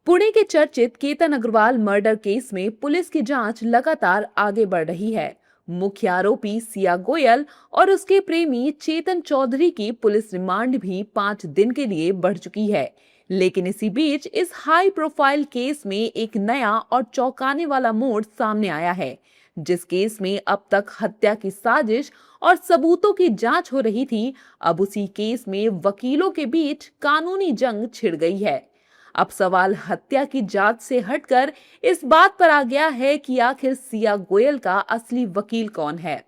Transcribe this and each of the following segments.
पुणे के चर्चित Ketan Agarwal murder case में पुलिस की जांच लगातार आगे बढ़ रही है। मुख्य आरोपी सिया गोयल और उसके प्रेमी चेतन चौधरी की पुलिस रिमांड भी 5 दिन के लिए बढ़ चुकी है। लेकिन इसी बीच इस हाई प्रोफाइल केस में एक नया और चौंकाने वाला मोड़ सामने आया है। जिस केस में अब तक हत्या की साजिश और सबूतों की जांच हो रही थी, अब उसी केस में वकीलों के बीच कानूनी जंग छिड़ गई है। अब सवाल हत्या की जांच से हटकर इस बात पर आ गया है कि आखिर सिया गोयल का असली वकील कौन है।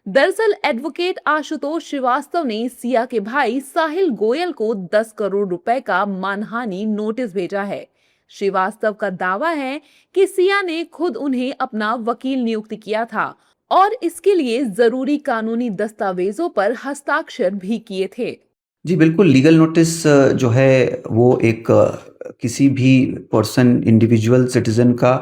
दरअसल एडवोकेट आशुतोष श्रीवास्तव ने सिया के भाई साहिल गोयल को 10 करोड़ रुपए का मानहानि नोटिस भेजा है। श्रीवास्तव का दावा है कि सिया ने खुद उन्हें अपना वकील नियुक्त किया था और इसके लिए जरूरी कानूनी दस्तावेजों पर हस्ताक्षर भी किए थे। जी बिल्कुल, लीगल नोटिस जो है वो एक किसी भी पर्सन, इंडिविजुअल सिटीज़न का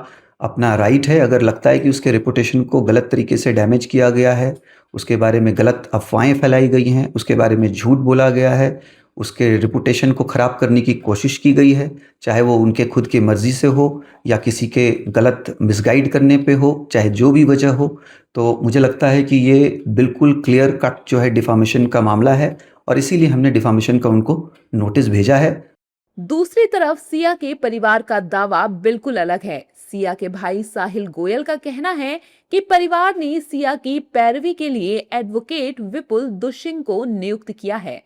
अपना राइट है। अगर लगता है कि उसके रेपुटेशन को गलत तरीके से डैमेज किया गया है, उसके बारे में गलत अफ़वाहें फैलाई गई हैं, उसके बारे में झूठ बोला गया है, उसके रेपुटेशन को ख़राब करने की कोशिश की गई है, चाहे वो उनके खुद की मर्ज़ी से हो या किसी के गलत मिसगाइड करने पे हो, चाहे जो भी वजह हो, तो मुझे लगता है कि ये बिल्कुल क्लियर कट जो है डिफामेशन का मामला है और इसीलिए हमने डिफामेशन का उनको नोटिस भेजा है। दूसरी तरफ सिया के परिवार का दावा बिल्कुल अलग है। सिया के भाई साहिल गोयल का कहना है कि परिवार ने सिया की पैरवी के लिए एडवोकेट विपुल दुशिंग को नियुक्त किया है।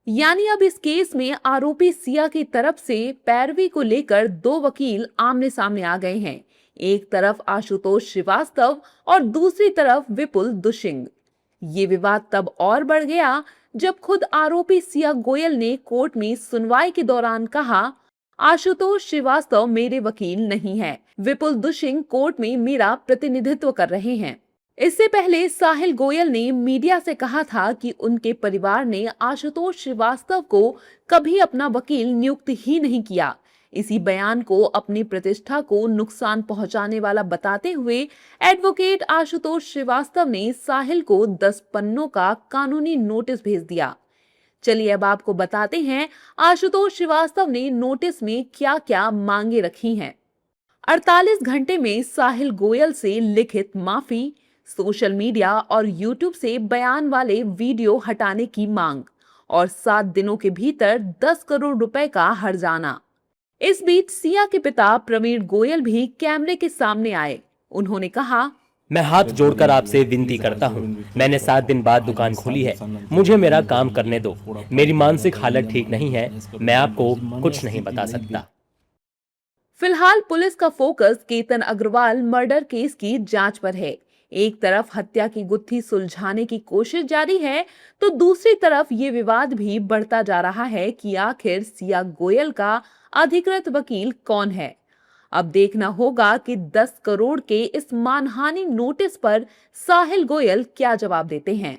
यानी अब इस केस में आरोपी सिया की तरफ से पैरवी को लेकर दो वकील आमने सामने आ गए हैं। एक तरफ आशुतोष श्रीवास्तव और दूसरी तरफ विपुल दुशिंग। ये विवाद तब और बढ़ गया जब खुद आरोपी सिया गोयल ने कोर्ट में सुनवाई के दौरान कहा, आशुतोष श्रीवास्तव मेरे वकील नहीं है, विपुल दुशिंग कोर्ट में मेरा प्रतिनिधित्व कर रहे हैं। इससे पहले साहिल गोयल ने मीडिया से कहा था कि उनके परिवार ने आशुतोष श्रीवास्तव को कभी अपना वकील नियुक्त ही नहीं किया। इसी बयान को अपनी प्रतिष्ठा को नुकसान पहुंचाने वाला बताते हुए एडवोकेट आशुतोष श्रीवास्तव ने साहिल को 10 पन्नों का कानूनी नोटिस भेज दिया। चलिए अब आपको बताते हैं आशुतोष श्रीवास्तव ने नोटिस में क्या-क्या मांगे रखी हैं। 48 घंटे में साहिल गोयल से लिखित माफी, सोशल मीडिया और यूट्यूब से बयान वाले वीडियो हटाने की मांग और 7 दिनों के भीतर 10 करोड़ रुपए का हर्जाना। इस बीच सिया के पिता प्रवीण गोयल भी कैमरे के सामने आए। उन्होंने कहा, मैं हाथ जोड़कर आपसे विनती करता हूँ। मैंने 7 दिन बाद दुकान खोली है, मुझे मेरा काम करने दो। मेरी मानसिक हालत ठीक नहीं है, मैं आपको कुछ नहीं बता सकता। फिलहाल पुलिस का focus Ketan Agarwal murder case की जांच पर है। एक तरफ हत्या की गुत्थी सुलझाने की कोशिश जारी है, तो दूसरी तरफ ये विवाद भी बढ़ता जा रहा है कि आखिर सिया गोयल का अधिकृत वकील कौन है। अब देखना होगा कि 10 करोड़ के इस मानहानि नोटिस पर साहिल गोयल क्या जवाब देते हैं।